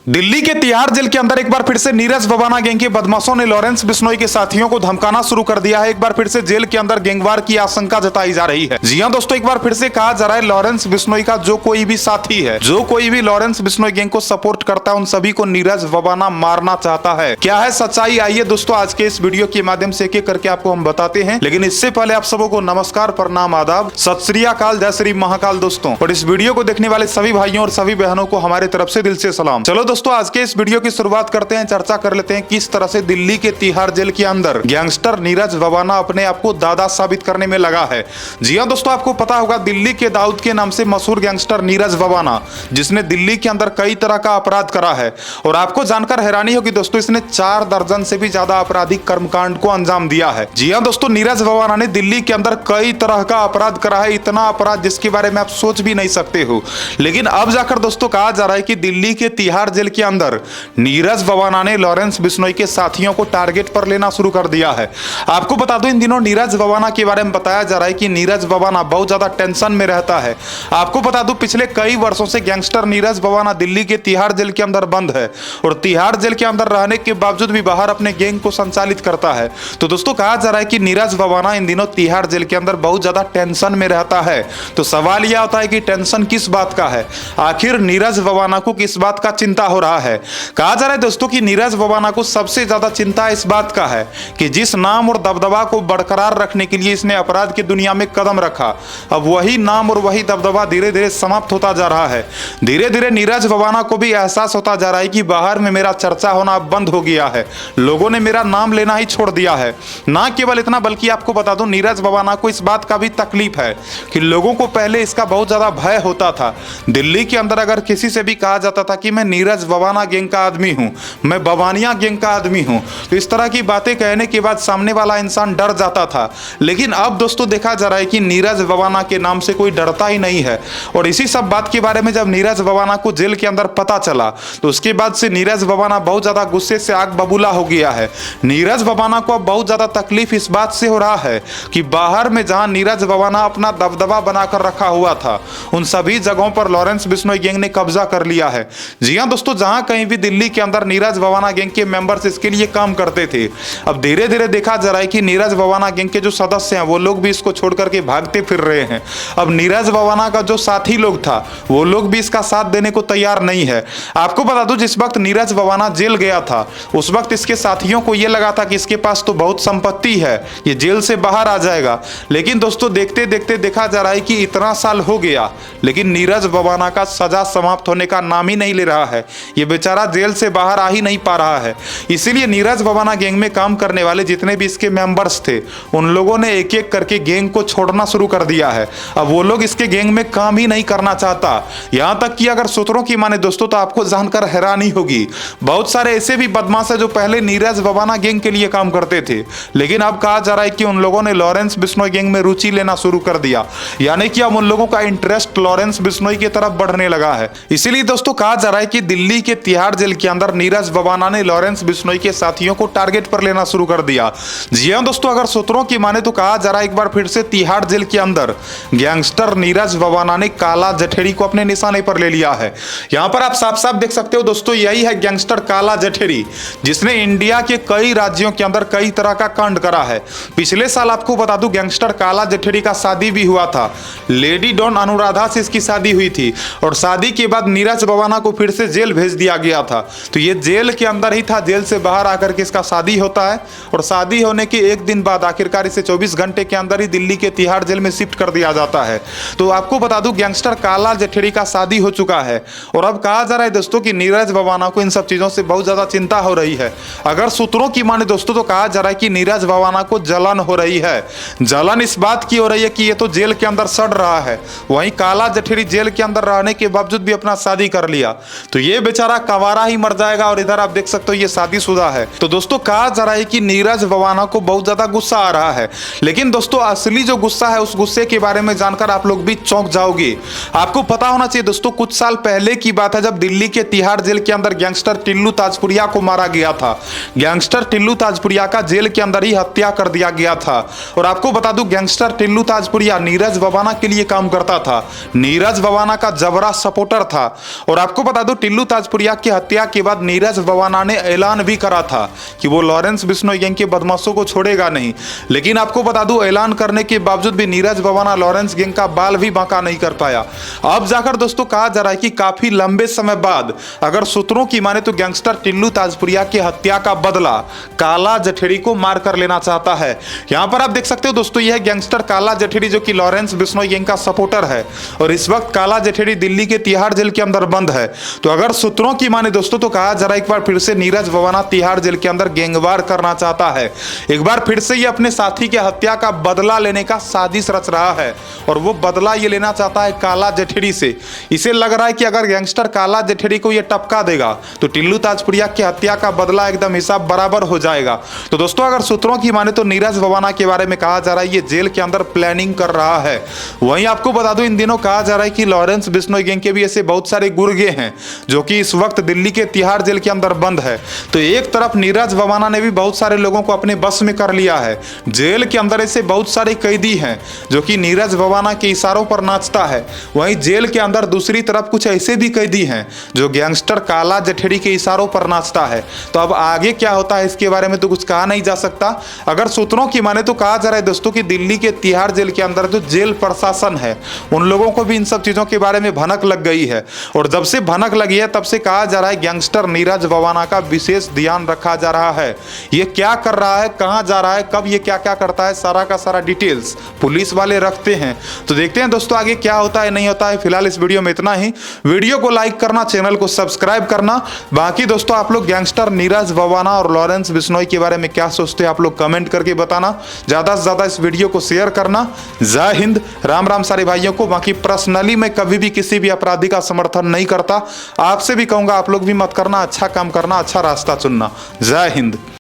दिल्ली के तिहाड़ जेल के अंदर एक बार फिर से नीरज ववाना गैंग के बदमाशों ने लॉरेंस बिश्नोई के साथियों को धमकाना शुरू कर दिया है। एक बार फिर से जेल के अंदर गैंगवार की आशंका जताई जा रही है। जी हां दोस्तों, एक बार फिर से कहा जा रहा है लॉरेंस बिश्नोई का जो कोई भी साथी है, जो कोई भी लॉरेंस बिश्नोई गैंग को सपोर्ट करता है, उन सभी को नीरज ववाना मारना चाहता है। क्या है सच्चाई, आइए दोस्तों आज के इस वीडियो के माध्यम से एक एक करके आपको हम बताते हैं। लेकिन इससे पहले आप सबों को नमस्कार, प्रणाम, आदाब, सत श्री अकाल, जय श्री महाकाल दोस्तों। और इस वीडियो को देखने वाले सभी भाइयों और सभी बहनों को हमारे तरफ से दिल से सलाम। चलो दोस्तों आज के इस वीडियो की शुरुआत करते हैं, चर्चा कर लेते हैं किस तरह से दिल्ली के तिहाड़ जेल के अंदर गैंगस्टर नीरज ववाना अपने आप को दादा साबित करने में लगा है। जी हां दोस्तों, आपको पता होगा दिल्ली के दाऊद के नाम से मशहूर गैंगस्टर नीरज ववाना, जिसने दिल्ली के अंदर कई तरह का अपराध करा है। और आपको जानकर हैरानी होगी दोस्तों, इसने 4 दर्जन से भी ज्यादा आपराधिक कर्मकांड को अंजाम दिया है। जी हां दोस्तों, नीरज ववाना ने दिल्ली के अंदर कई तरह का अपराध करा है, इतना अपराध जिसके बारे में आप सोच भी नहीं सकते हो। लेकिन अब जाकर दोस्तों कहा जा रहा है कि दिल्ली के तिहाड़ जेल के अंदर नीरज ववाना ने लॉरेंस बिश्नोई के साथियों को टारगेट पर लेना शुरू कर दिया है। आपको बता दूं, इन दिनों नीरज ववाना के बारे में बताया जा रहा है कि नीरज ववाना बहुत ज्यादा टेंशन में रहता है। आपको बता दूं, पिछले कई वर्षों से गैंगस्टर नीरज ववाना दिल्ली के तिहाड़ जेल के अंदर बंद है और तिहाड़ जेल के अंदर रहने के बावजूद भी बाहर अपने गैंग को संचालित करता है। तो दोस्तों कहा जा रहा है कि नीरज ववाना इन दिनों तिहाड़ जेल के अंदर बहुत ज्यादा टेंशन में रहता है। तो सवाल यह होता है कि टेंशन किस बात का है, आखिर नीरज ववाना को किस बात का चिंता हो रहा है। कहा जा रहा है दोस्तों कि नीरज ववाना को सबसे ज्यादा चिंता इस बात का है कि जिस नाम और दबदबा को बरकरार रखने के लिए इसने अपराध की दुनिया में कदम रखा, अब वही नाम और वही दबदबा धीरे धीरे समाप्त होता जा रहा है। धीरे धीरे नीरज ववाना को भी एहसास होता जा रहा है कि बाहर में मेरा चर्चा होना बंद हो गया है, लोगों ने मेरा नाम लेना ही छोड़ दिया है। ना केवल इतना बल्कि आपको बता दूं, नीरज ववाना को इस बात का भी तकलीफ है कि लोगों को पहले इसका बहुत ज्यादा भय होता था। दिल्ली के अंदर अगर किसी से भी कहा जाता था कि मैं नीरज ववाना गैंग का आदमी हूं, मैं बवानिया गैंग का आदमी हूं, तो इस तरह की बातें कहने के बाद सामने वाला इंसान डर जाता था। लेकिन अब दोस्तों देखा जा रहा है कि नीरज ववाना के नाम से कोई डरता ही नहीं है। और इसी सब बात के बारे में जब नीरज ववाना को जेल के अंदर पता चला, तो उसके बाद से नीरज ववाना बहुत ज्यादा गुस्से से आग बबूला हो गया है। नीरज ववाना को अब बहुत ज्यादा तकलीफ इस बात से हो रहा है कि बाहर में जहां नीरज ववाना अपना दबदबा बनाकर रखा हुआ था, उन सभी जगहों पर लॉरेंस बिश्नोई गैंग ने कब्जा कर लिया है। जी हां दोस्तों, जहां कहीं भी दिल्ली के अंदर नीरज ववाना गैंग के मेंबर्स इसके लिए काम करते थे, अब धीरे धीरे देखा जा रहा है कि नीरज ववाना गैंग के जो सदस्य हैं वो लोग भी इसको छोड़ करके भागते फिर रहे हैं। अब नीरज ववाना का जो साथी लोग था वो लोग भी इसका साथ देने को तैयार नहीं है। आपको बता दूं, जिस वक्त नीरज ववाना जेल गया था उस वक्त इसके साथियों को यह लगा था कि इसके पास तो बहुत संपत्ति है, ये जेल से बाहर आ जाएगा। लेकिन दोस्तों देखते देखते देखा जा रहा है कि इतना साल हो गया, लेकिन नीरज ववाना का सजा समाप्त होने का नाम ही नहीं ले रहा है। ये बेचारा जेल से बाहर आ ही नहीं पा रहा है। इसीलिए नीरज ववाना गैंग में काम करने वाले जितने भी इसके मेंबर्स थे, उन लोगों ने एक एक करके गैंग को छोड़ना शुरू कर दिया है। अब वो लोग इसके गैंग में काम ही नहीं करना चाहता। यहां तक कि अगर सूत्रों की माने दोस्तों, तो आपको जानकर हैरानी होगी, बहुत सारे ऐसे भी बदमाश है जो पहले नीरज ववाना गैंग के लिए काम करते थे, लेकिन अब कहा जा रहा है कि उन लोगों ने लॉरेंस बिश्नोई गैंग में रुचि लेना शुरू कर दिया। यानी कि अब उन लोगों का इंटरेस्ट लॉरेंस बिश्नोई की तरफ बढ़ने लगा है। इसीलिए दोस्तों कहा जा रहा है कि दिल्ली के तिहाड़ जेल के अंदर नीरज ववाना ने लॉरेंस बिश्नोई के साथियों को टारगेट पर लेना शुरू कर दिया। जी हां दोस्तों, अगर सूत्रों की माने तो कहा जा रहा है एक बार फिर से तिहाड़ जेल के अंदर गैंगस्टर नीरज ववाना ने काला जठेरी को अपने निशाने पर ले लिया है। यहां पर आप साफ साफ देख सकते हो दोस्तों, यही है गैंगस्टर काला जठेरी, जिसने इंडिया के कई राज्यों के अंदर कई तरह का कांड करा है। पिछले साल आपको बता दूं, गैंगस्टर काला जठेरी का शादी भी हुआ था। लेडी डॉन अनुराधा से इसकी शादी हुई थी और शादी के बाद नीरज ववाना को फिर से जेल भेज दिया गया था। तो ये जेल के अंदर ही था, जेल से बाहर आकर के इसका शादी होता है और शादी होने के एक दिन बाद आखिरकार इसे 24 घंटे के अंदर ही दिल्ली के तिहाड़ जेल में शिफ्ट कर दिया जाता है। तो आपको बता दूं, गैंगस्टर काला जठेरी का शादी हो चुका है और अब कहा जा रहा है दोस्तों कि नीरज ववाना को इन सब चीजों से बहुत ज्यादा चिंता हो रही है। अगर सूत्रों की माने दोस्तों, तो कहा जा रहा है कि नीरज ववाना को जलन हो रही है। जलन इस बात की हो रही है कि ये तो जेल के अंदर सड़ रहा है, वहीं काला जठेरी जेल के अंदर रहने के बावजूद भी अपना शादी कर लिया, तो ये बेचारा कवारा ही मर जाएगा। और इधर आप देख सकते हो ये शादीशुदा है। तो दोस्तों कहा जा रहा है कि नीरज ववाना को बहुत ज्यादा गुस्सा आ रहा है। लेकिन दोस्तों असली जो गुस्सा है, उस गुस्से के बारे में जानकर आप लोग भी चौंक जाओगे। आपको पता होना चाहिए दोस्तों, कुछ साल पहले की बात है जब दिल्ली के तिहाड़ जेल के अंदर गैंगस्टर टिल्लू ताजपुरिया को मारा गया था। गैंगस्टर टिल्लू ताजपुरिया का जेल के अंदर ही हत्या कर दिया गया था। और आपको बता दूं, गैंगस्टर टिल्लू ताजपुरिया नीरज ववाना के लिए काम करता था, नीरज ववाना का जबरा सपोर्टर था। और आपको बता दूं, टिल्लू ताजपुरिया की हत्या के बाद नीरज ववाना ने ऐलान भी करा था कि वो लॉरेंस बिश्नोई गैंग के बदमाशों को छोड़ेगा नहीं। लेकिन आपको बता दूं, ऐलान करने के बावजूद भी नीरज ववाना लॉरेंस गैंग का बाल भी बांका नहीं कर पाया। अब जाकर दोस्तों कहा जा रहा है कि काफी लंबे समय बाद अगर सूत्रों की माने तो गैंगस्टर टिल्लू ताजपुरिया की हत्या का बदला काला जठेड़ी को मार कर लेना चाहता है। यहां पर आप देख सकते हो दोस्तों, यह गैंगस्टर काला जठेड़ी जो कि लॉरेंस बिश्नोई गैंग का सपोर्टर है और इस वक्त काला जठेड़ी दिल्ली के तिहाड़ जेल के अंदर बंद है। तो अगर सूत्रों की माने दोस्तों तो कहा जा रहा है एक बार फिर से नीरज ववाना तिहाड़ जेल के अंदर गैंगवार करना चाहता है। एक बार फिर से ये अपने साथी के हत्या का बदला लेने का साजिश रच रहा है और वो बदला ये लेना चाहता है काला जठेड़ी से। इसे लग रहा है कि अगर गैंगस्टर काला जठेड़ी को ये टपका देगा तो टिल्लू ताजपुरिया की हत्या का बदला एकदम हिसाब बराबर हो जाएगा। तो दोस्तों अगर सूत्रों की माने तो नीरज ववाना के बारे में कहा जा रहा है ये जेल के अंदर प्लानिंग कर रहा है। वहीं आपको बता दूं, इन दिनों कहा जा रहा है कि लॉरेंस बिश्नोई गैंग के भी ऐसे बहुत सारे गुर्गे हैं जो कि इस वक्त दिल्ली के तिहाड़ जेल के अंदर बंद है। तो एक तरफ नीरज ववाना ने भी बहुत सारे लोगों को अपने बस में कर लिया है। जेल के अंदर ऐसे बहुत सारे कैदी हैं जो कि नीरज ववाना के इशारों पर नाचता है। वहीं जेल के अंदर दूसरी तरफ कुछ ऐसे भी कैदी हैं जो गैंगस्टर काला जठेड़ी के इशारों पर नाचता है। तो अब आगे क्या होता है इसके बारे में तो कुछ कहा नहीं जा सकता। अगर सूत्रों की माने तो कहा जा रहा है दोस्तों कि दिल्ली के तिहाड़ जेल के अंदर जो जेल प्रशासन है उन लोगों को भी इन सब चीजों के बारे में भनक लग गई है और जब से भनक लगी है तब से कहा जा रहा है गैंगस्टर नीरज ववाना का विशेष ध्यान रखा जा रहा है। ये क्या कर रहा है, कहां जा रहा है, कब ये क्या क्या करता है, सारा का सारा डिटेल्स पुलिस वाले रखते हैं। तो देखते हैं दोस्तों आगे क्या होता है नहीं होता है। फिलहाल इस वीडियो में इतना ही। वीडियो को लाइक करना, चैनल को सब्सक्राइब करना। बाकी दोस्तों आप लोग गैंगस्टर नीरज ववाना और लॉरेंस बिश्नोई के बारे में क्या सोचते हैं आप लोग कमेंट करके बताना। ज्यादा से ज्यादा इस वीडियो को शेयर करना। जय हिंद, राम राम सारे भाइयों को। बाकी पर्सनली मैं कभी भी किसी भी अपराधी का समर्थन नहीं करता। आपसे भी कहूंगा आप लोग भी मत करना, अच्छा काम करना, अच्छा रास्ता चुनना। जय हिंद।